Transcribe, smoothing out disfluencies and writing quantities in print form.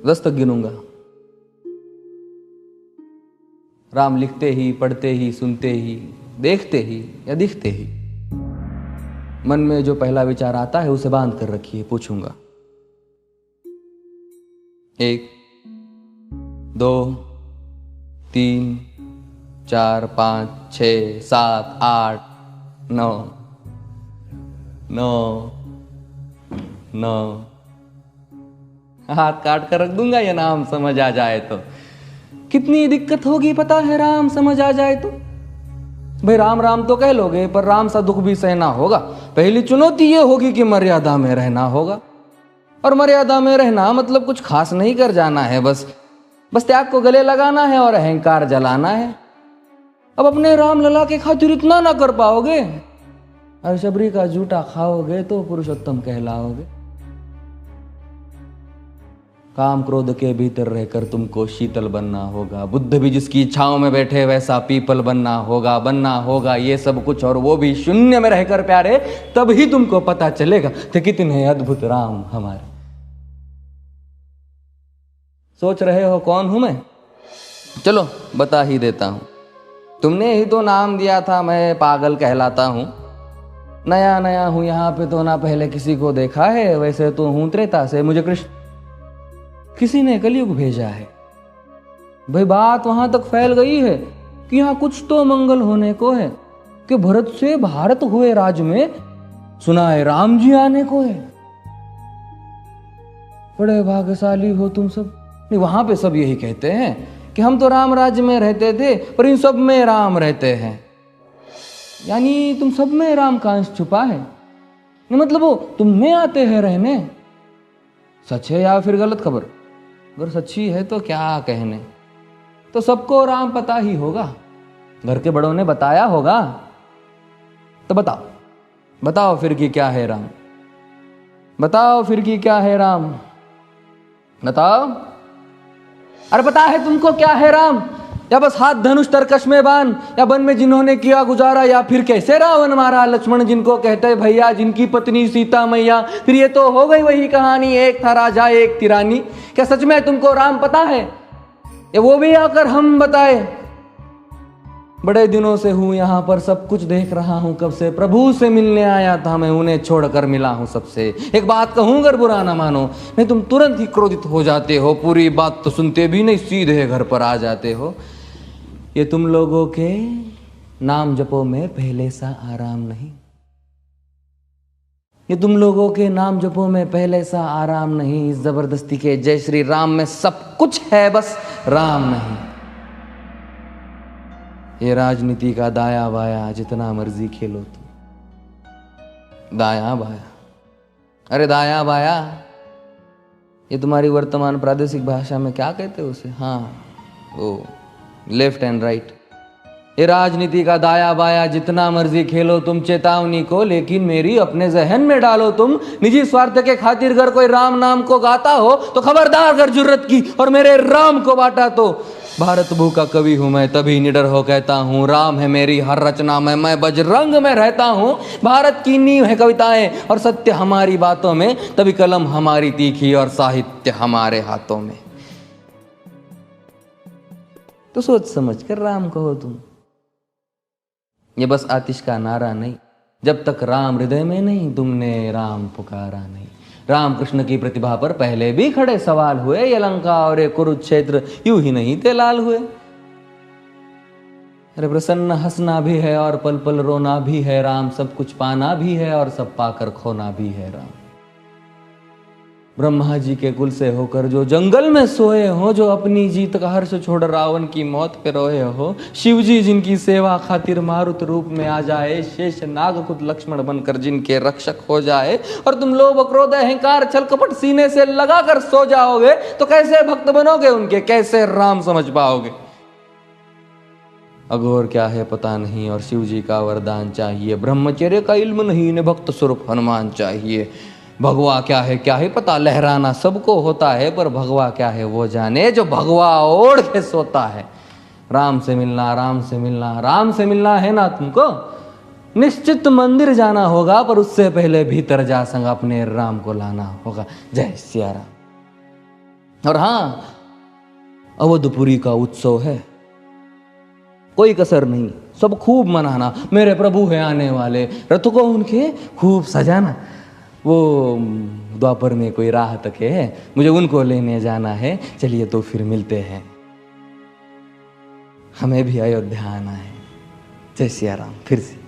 10 तक गिनूंगा। राम लिखते ही, पढ़ते ही, सुनते ही, देखते ही या दिखते ही मन में जो पहला विचार आता है उसे बांध कर रखिए, पूछूंगा। 1 2 3 4 5 6 7 8 9 9 9। हाथ काट कर रख दूंगा ये नाम समझ आ जाए तो। कितनी दिक्कत होगी पता है राम समझ आ जाए तो। भाई राम राम तो कह लोगे पर राम सा दुख भी सहना होगा। पहली चुनौती ये होगी कि मर्यादा में रहना होगा। और मर्यादा में रहना मतलब कुछ खास नहीं कर जाना है, बस त्याग को गले लगाना है और अहंकार जलाना है। अब अपने राम लला के खातिर इतना ना कर पाओगे और शबरी का जूठा खाओगे तो पुरुषोत्तम कहलाओगे। काम क्रोध के भीतर रहकर तुमको शीतल बनना होगा। बुद्ध भी जिसकी इच्छाओं में बैठे वैसा पीपल बनना होगा ये सब कुछ, और वो भी शून्य में रहकर प्यारे। तभी तुमको पता चलेगा कि कितने अद्भुत राम हमारे। सोच रहे हो कौन हूं मैं? चलो बता ही देता हूं। तुमने ही तो नाम दिया था मैं पागल कहलाता हूं। नया नया हूं यहाँ पे तो ना पहले किसी को देखा है। वैसे तो हूं त्रेता से, मुझे कृष्ण किसी ने कलयुग भेजा है। भाई बात वहां तक फैल गई है कि यहाँ कुछ तो मंगल होने को है कि भरत से भारत हुए राज में सुना है राम जी आने को है। बड़े भाग्यशाली हो तुम सब। नहीं, वहां पे सब यही कहते हैं कि हम तो राम राज्य में रहते थे पर इन सब में राम रहते हैं। यानी तुम सब में राम का अंश छुपा है। नहीं मतलब वो तुम में आते हैं रहने। सच है या फिर गलत खबर? अगर सच्ची है तो क्या कहने। तो सबको राम पता ही होगा, घर के बड़ों ने बताया होगा। तो बताओ फिर कि क्या है राम। बताओ फिर कि क्या है राम। बताओ। अरे पता है तुमको क्या है राम? या बस हाथ धनुष तरकश में बांध, या वन में जिन्होंने किया गुजारा, या फिर कैसे रावण मारा लक्ष्मण जिनको कहते भैया, जिनकी पत्नी सीता मैया। फिर ये तो हो गई वही कहानी, एक था राजा एक थी रानी। क्या सच में तुमको राम पता है या वो भी आकर हम बताए? बड़े दिनों से हूं यहां पर, सब कुछ देख रहा हूं कब से। प्रभु से मिलने आया था मैं, उन्हें छोड़कर मिला हूं सबसे। एक बात कहूं अगर बुरा ना मानो, नहीं तुम तुरंत ही क्रोधित हो जाते हो। पूरी बात तो सुनते भी नहीं, सीधे घर पर आ जाते हो। ये तुम लोगों के नाम जपो में पहले सा आराम नहीं। ये तुम लोगों के नाम जपो में पहले सा आराम नहीं। इस जबरदस्ती के जय श्री राम में सब कुछ है, बस राम नहीं। ये राजनीति का दाया बाया जितना मर्जी खेलो तुम। दाया बाया, अरे दाया बाया ये तुम्हारी वर्तमान प्रादेशिक भाषा में क्या कहते हो उसे? हाँ वो लेफ्ट एंड राइट। ये राजनीति का दाया बाया जितना मर्जी खेलो तुम चेतावनी को, लेकिन मेरी अपने जहन में डालो तुम। निजी स्वार्थ के खातिर अगर कोई राम नाम को गाता हो तो खबरदार अगर जुर्रत की और मेरे राम को बांटा तो। भारत भू का कवि हूं मैं, तभी निडर हो कहता हूं राम है मेरी हर रचना में। मैं बजरंग में रहता हूं, भारत की नींव है कविताएं और सत्य हमारी बातों में। तभी कलम हमारी तीखी और साहित्य हमारे हाथों में। तो सोच समझ कर राम कहो तुम। ये बस आतिश का नारा नहीं, जब तक राम हृदय में नहीं तुमने राम पुकारा नहीं। राम कृष्ण की प्रतिभा पर पहले भी खड़े सवाल हुए। ये लंका और ये कुरुक्षेत्र यूं ही नहीं थे लाल हुए। अरे प्रसन्न हंसना भी है और पल पल रोना भी है राम। सब कुछ पाना भी है और सब पाकर खोना भी है राम। ब्रह्मा जी के कुल से होकर जो जंगल में सोए हो, जो अपनी जीत का हर्ष छोड़ रावण की मौत पे रोए हो। शिव जी जिनकी सेवा खातिर मारुत रूप में आ जाए। शेष नाग खुद लक्ष्मण बनकर जिनके रक्षक हो जाए। और तुम लोभ क्रोध अहंकार छल कपट सीने से लगा कर सो जाओगे तो कैसे भक्त बनोगे उनके, कैसे राम समझ पाओगे? अघोर क्या है पता नहीं और शिव जी का वरदान चाहिए। ब्रह्मचर्य का इल्म नहीं, इन्हें भक्त स्वरूप हनुमान चाहिए। भगवा क्या है पता, लहराना सबको होता है पर भगवा क्या है वो जाने जो भगवा ओढ़ के सोता है। राम से मिलना, राम से मिलना, राम से मिलना है ना तुमको। निश्चित मंदिर जाना होगा पर उससे पहले भीतर जा संग अपने राम को लाना होगा। जय सिया राम। और हाँ, अवधपुरी का उत्सव है, कोई कसर नहीं, सब खूब मनाना। मेरे प्रभु है आने वाले, रथ को उनके खूब सजाना। वो द्वापर में कोई राह तक है, मुझे उनको लेने जाना है। चलिए तो फिर मिलते हैं, हमें भी अयोध्या आना है। जय सिया राम। फिर से